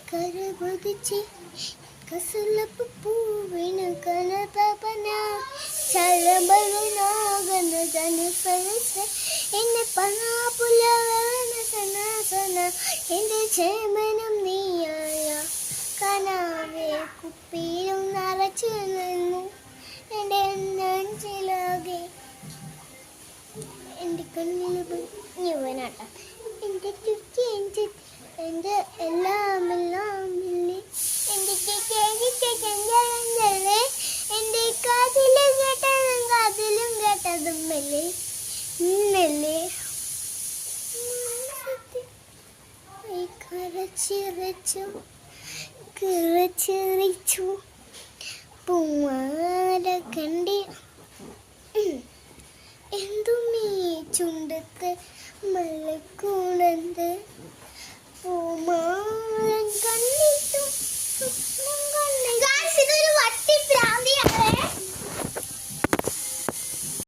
കരപതിച്ച് കസലപ്പ് പൂവിന് കനതപന ചലമ്പലുനാകന ജനസരസ എന്നെ പനാപുലവന സനാസന എൻ്റെ ചേമനം നീയായ കനാവെ കുപ്പിയിലും നിറച്ചു നിന്നു എൻ്റെ നെഞ്ചിലാകെ എൻ്റെ കണ്ണിൽ യുവനാട്ട എൻ്റെ ചുറ്റി എൻ്റെ എല്ലാം ഇല്ലേ എൻ്റെ എൻ്റെ കാതിലും കേട്ടതും മെല്ലെ മെല്ലെ കിറച്ചിറിച്ചു പൂമാല കണ്ടി എന്തുമീ ചുണ്ടത്ത് മലക്കൂണന്ത് പൂമാല കണ്ണി